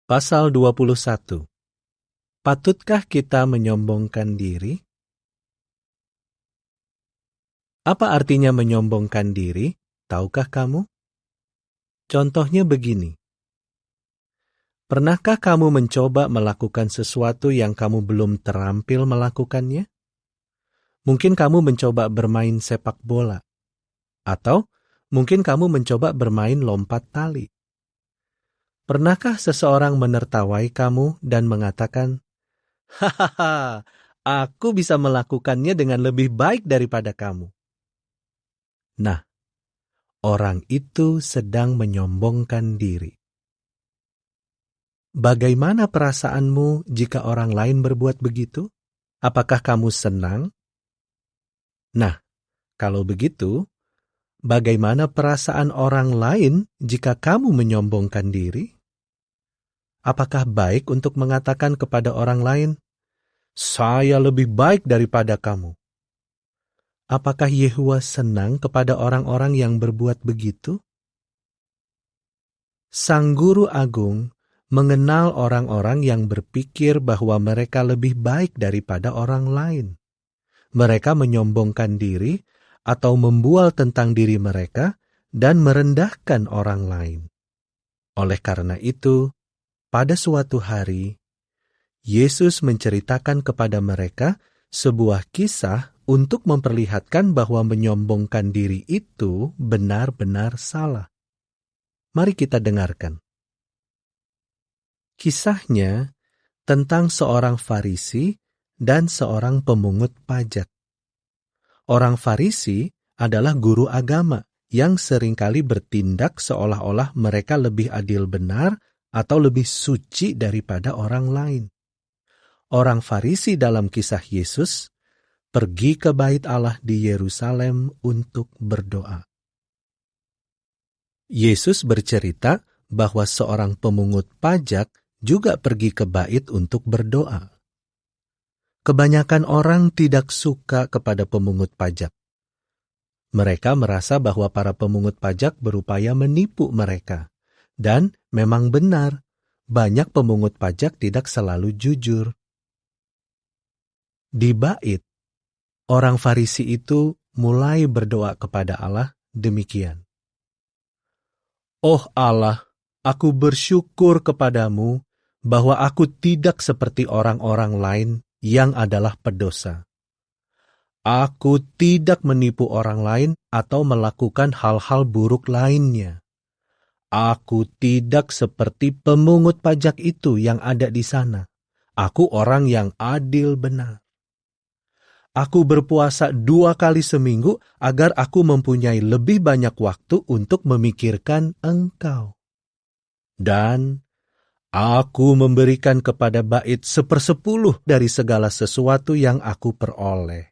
Pasal 21. Patutkah kita menyombongkan diri? Apa artinya menyombongkan diri? Tahukah kamu? Contohnya begini. Pernahkah kamu mencoba melakukan sesuatu yang kamu belum terampil melakukannya? Mungkin kamu mencoba bermain sepak bola. Atau mungkin kamu mencoba bermain lompat tali. Pernahkah seseorang menertawai kamu dan mengatakan, "Hahaha, aku bisa melakukannya dengan lebih baik daripada kamu." Nah, orang itu sedang menyombongkan diri. Bagaimana perasaanmu jika orang lain berbuat begitu? Apakah kamu senang? Nah, kalau begitu, bagaimana perasaan orang lain jika kamu menyombongkan diri? Apakah baik untuk mengatakan kepada orang lain, "Saya lebih baik daripada kamu"? Apakah Yehuwa senang kepada orang-orang yang berbuat begitu? Sang Guru Agung mengenal orang-orang yang berpikir bahwa mereka lebih baik daripada orang lain. Mereka menyombongkan diri atau membual tentang diri mereka dan merendahkan orang lain. Oleh karena itu, pada suatu hari, Yesus menceritakan kepada mereka sebuah kisah untuk memperlihatkan bahwa menyombongkan diri itu benar-benar salah. Mari kita dengarkan. Kisahnya tentang seorang Farisi dan seorang pemungut pajak. Orang Farisi adalah guru agama yang seringkali bertindak seolah-olah mereka lebih adil benar atau lebih suci daripada orang lain. Orang Farisi dalam kisah Yesus pergi ke bait Allah di Yerusalem untuk berdoa. Yesus bercerita bahwa seorang pemungut pajak juga pergi ke bait untuk berdoa. Kebanyakan orang tidak suka kepada pemungut pajak. Mereka merasa bahwa para pemungut pajak berupaya menipu mereka. Dan memang benar, banyak pemungut pajak tidak selalu jujur. Di bait, orang Farisi itu mulai berdoa kepada Allah demikian. "Oh Allah, aku bersyukur kepadamu bahwa aku tidak seperti orang-orang lain yang adalah pedosa. Aku tidak menipu orang lain atau melakukan hal-hal buruk lainnya. Aku tidak seperti pemungut pajak itu yang ada di sana. Aku orang yang adil benar. Aku berpuasa 2 kali seminggu agar aku mempunyai lebih banyak waktu untuk memikirkan Engkau. Dan aku memberikan kepada bait 1/10 dari segala sesuatu yang aku peroleh."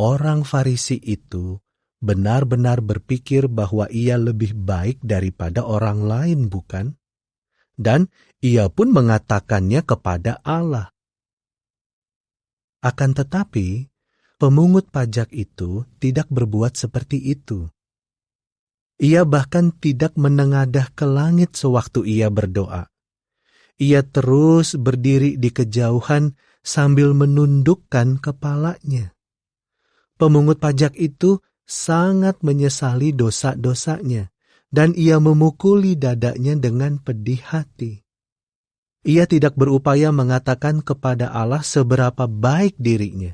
Orang Farisi itu benar-benar berpikir bahwa ia lebih baik daripada orang lain, bukan? Dan ia pun mengatakannya kepada Allah. Akan tetapi, pemungut pajak itu tidak berbuat seperti itu. Ia bahkan tidak menengadah ke langit sewaktu ia berdoa. Ia terus berdiri di kejauhan sambil menundukkan kepalanya. Pemungut pajak itu sangat menyesali dosa-dosanya, dan ia memukuli dadanya dengan pedih hati. Ia tidak berupaya mengatakan kepada Allah seberapa baik dirinya.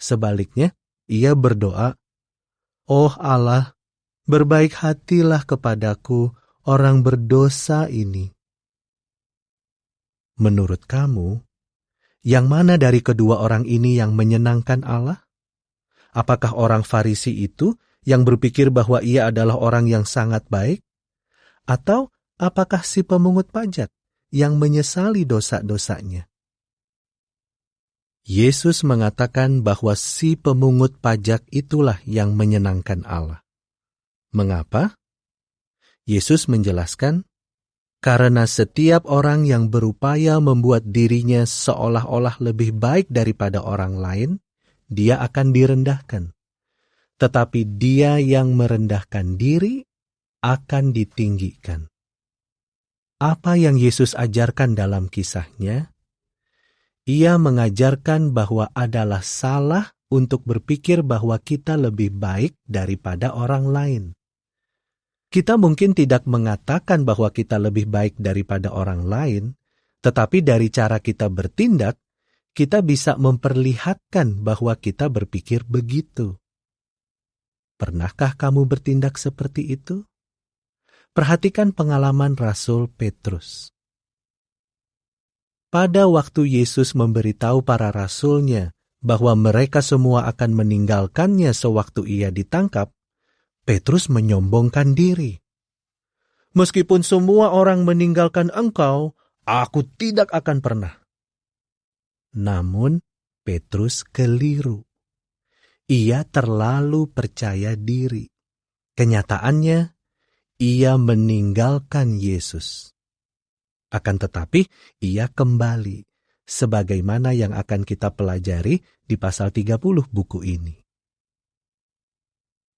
Sebaliknya, ia berdoa, "Oh Allah, berbaik hatilah kepadaku, orang berdosa ini." Menurut kamu, yang mana dari kedua orang ini yang menyenangkan Allah? Apakah orang Farisi itu yang berpikir bahwa ia adalah orang yang sangat baik? Atau apakah si pemungut pajak yang menyesali dosa-dosanya? Yesus mengatakan bahwa si pemungut pajak itulah yang menyenangkan Allah. Mengapa? Yesus menjelaskan, karena setiap orang yang berupaya membuat dirinya seolah-olah lebih baik daripada orang lain, dia akan direndahkan. Tetapi dia yang merendahkan diri akan ditinggikan. Apa yang Yesus ajarkan dalam kisahnya? Ia mengajarkan bahwa adalah salah untuk berpikir bahwa kita lebih baik daripada orang lain. Kita mungkin tidak mengatakan bahwa kita lebih baik daripada orang lain, tetapi dari cara kita bertindak, kita bisa memperlihatkan bahwa kita berpikir begitu. Pernahkah kamu bertindak seperti itu? Perhatikan pengalaman Rasul Petrus. Pada waktu Yesus memberitahu para rasulnya bahwa mereka semua akan meninggalkannya sewaktu ia ditangkap, Petrus menyombongkan diri. Meskipun semua orang meninggalkan engkau, aku tidak akan pernah. Namun, Petrus keliru. Ia terlalu percaya diri. Kenyataannya, ia meninggalkan Yesus. Akan tetapi, ia kembali, sebagaimana yang akan kita pelajari di pasal 30 buku ini.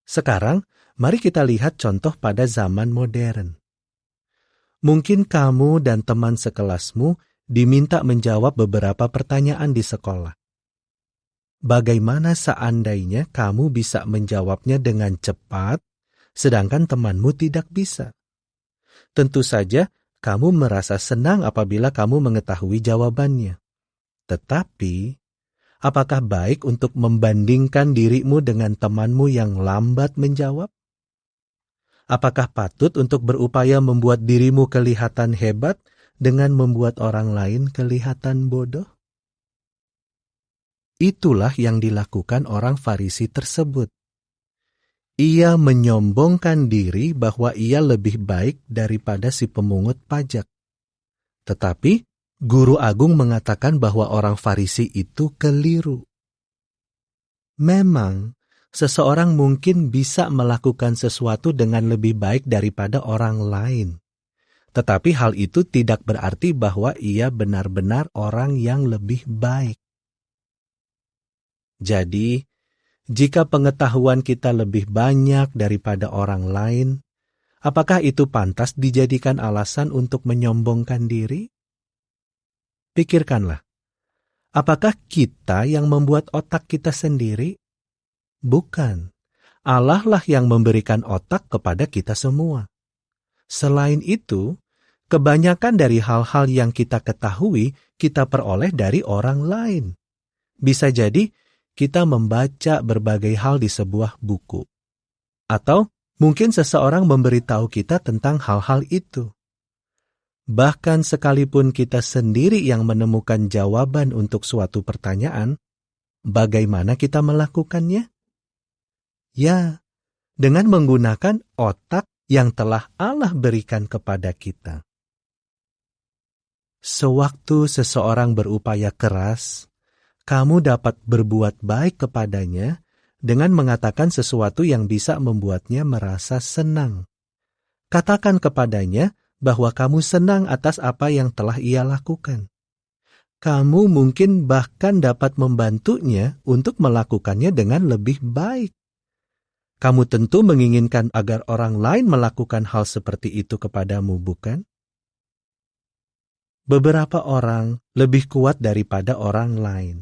Sekarang, mari kita lihat contoh pada zaman modern. Mungkin kamu dan teman sekelasmu diminta menjawab beberapa pertanyaan di sekolah. Bagaimana seandainya kamu bisa menjawabnya dengan cepat, sedangkan temanmu tidak bisa? Tentu saja, kamu merasa senang apabila kamu mengetahui jawabannya. Tetapi, apakah baik untuk membandingkan dirimu dengan temanmu yang lambat menjawab? Apakah patut untuk berupaya membuat dirimu kelihatan hebat dengan membuat orang lain kelihatan bodoh? Itulah yang dilakukan orang Farisi tersebut. Ia menyombongkan diri bahwa ia lebih baik daripada si pemungut pajak. Tetapi, guru agung mengatakan bahwa orang Farisi itu keliru. Memang, seseorang mungkin bisa melakukan sesuatu dengan lebih baik daripada orang lain. Tetapi hal itu tidak berarti bahwa ia benar-benar orang yang lebih baik. Jadi, jika pengetahuan kita lebih banyak daripada orang lain, apakah itu pantas dijadikan alasan untuk menyombongkan diri? Pikirkanlah, apakah kita yang membuat otak kita sendiri? Bukan, Allah lah yang memberikan otak kepada kita semua. Selain itu, kebanyakan dari hal-hal yang kita ketahui, kita peroleh dari orang lain. Bisa jadi, kita membaca berbagai hal di sebuah buku. Atau mungkin seseorang memberitahu kita tentang hal-hal itu. Bahkan sekalipun kita sendiri yang menemukan jawaban untuk suatu pertanyaan, bagaimana kita melakukannya? Ya, dengan menggunakan otak yang telah Allah berikan kepada kita. Sewaktu seseorang berupaya keras, kamu dapat berbuat baik kepadanya dengan mengatakan sesuatu yang bisa membuatnya merasa senang. Katakan kepadanya bahwa kamu senang atas apa yang telah ia lakukan. Kamu mungkin bahkan dapat membantunya untuk melakukannya dengan lebih baik. Kamu tentu menginginkan agar orang lain melakukan hal seperti itu kepadamu, bukan? Beberapa orang lebih kuat daripada orang lain.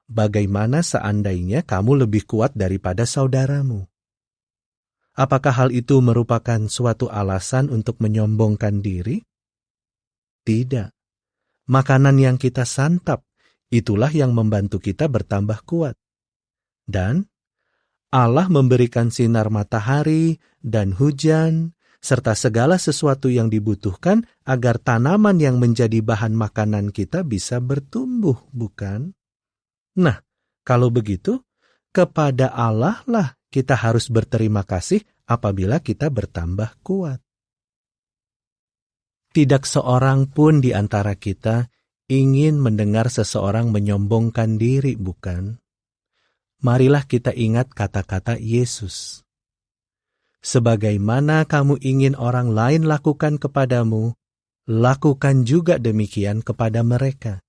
Bagaimana seandainya kamu lebih kuat daripada saudaramu? Apakah hal itu merupakan suatu alasan untuk menyombongkan diri? Tidak. Makanan yang kita santap, itulah yang membantu kita bertambah kuat. Dan Allah memberikan sinar matahari dan hujan, serta segala sesuatu yang dibutuhkan agar tanaman yang menjadi bahan makanan kita bisa bertumbuh, bukan? Nah, kalau begitu, kepada Allah lah kita harus berterima kasih apabila kita bertambah kuat. Tidak seorang pun di antara kita ingin mendengar seseorang menyombongkan diri, bukan? Marilah kita ingat kata-kata Yesus. Sebagaimana kamu ingin orang lain lakukan kepadamu, lakukan juga demikian kepada mereka.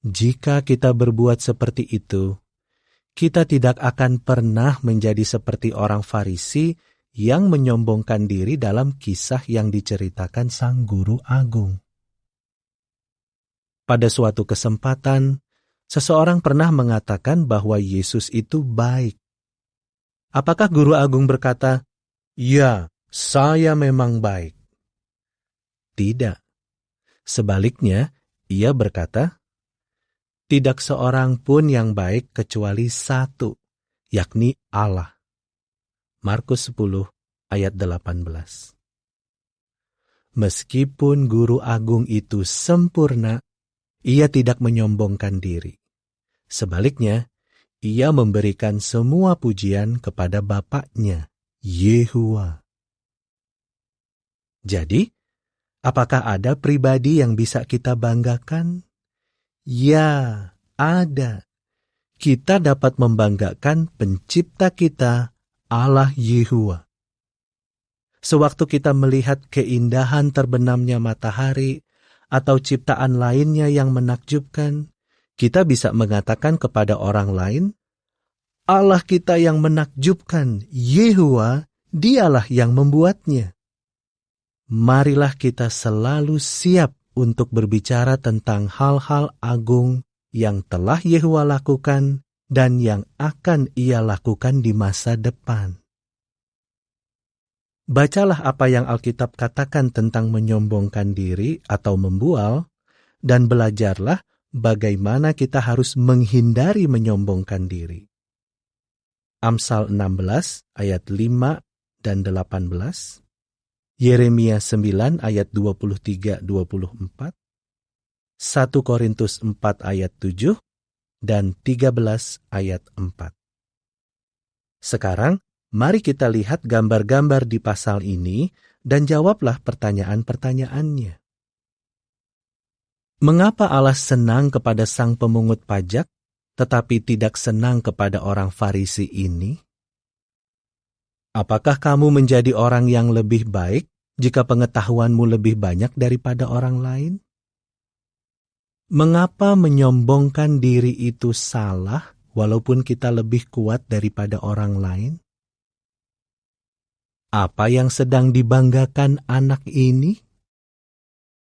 Jika kita berbuat seperti itu, kita tidak akan pernah menjadi seperti orang Farisi yang menyombongkan diri dalam kisah yang diceritakan sang guru agung. Pada suatu kesempatan, seseorang pernah mengatakan bahwa Yesus itu baik. Apakah guru agung berkata, "Ya, saya memang baik"? Tidak. Sebaliknya, ia berkata, "Tidak seorang pun yang baik kecuali satu, yakni Allah." Markus 10 ayat 18. Meskipun guru agung itu sempurna, ia tidak menyombongkan diri. Sebaliknya, ia memberikan semua pujian kepada Bapaknya, Yehuwa. Jadi, apakah ada pribadi yang bisa kita banggakan? Ya, ada. Kita dapat membanggakan pencipta kita, Allah Yehuwa. Sewaktu kita melihat keindahan terbenamnya matahari atau ciptaan lainnya yang menakjubkan, kita bisa mengatakan kepada orang lain, Allah kita yang menakjubkan, Yehuwa, dialah yang membuatnya. Marilah kita selalu siap untuk berbicara tentang hal-hal agung yang telah Yehuwa lakukan dan yang akan Ia lakukan di masa depan. Bacalah apa yang Alkitab katakan tentang menyombongkan diri atau membual, dan belajarlah bagaimana kita harus menghindari menyombongkan diri. Amsal 16 ayat 5 dan 18, Yeremia 9 ayat 23-24, 1 Korintus 4 ayat 7, dan 13 ayat 4. Sekarang, mari kita lihat gambar-gambar di pasal ini dan jawablah pertanyaan-pertanyaannya. Mengapa Allah senang kepada sang pemungut pajak, tetapi tidak senang kepada orang Farisi ini? Apakah kamu menjadi orang yang lebih baik jika pengetahuanmu lebih banyak daripada orang lain? Mengapa menyombongkan diri itu salah walaupun kita lebih kuat daripada orang lain? Apa yang sedang dibanggakan anak ini?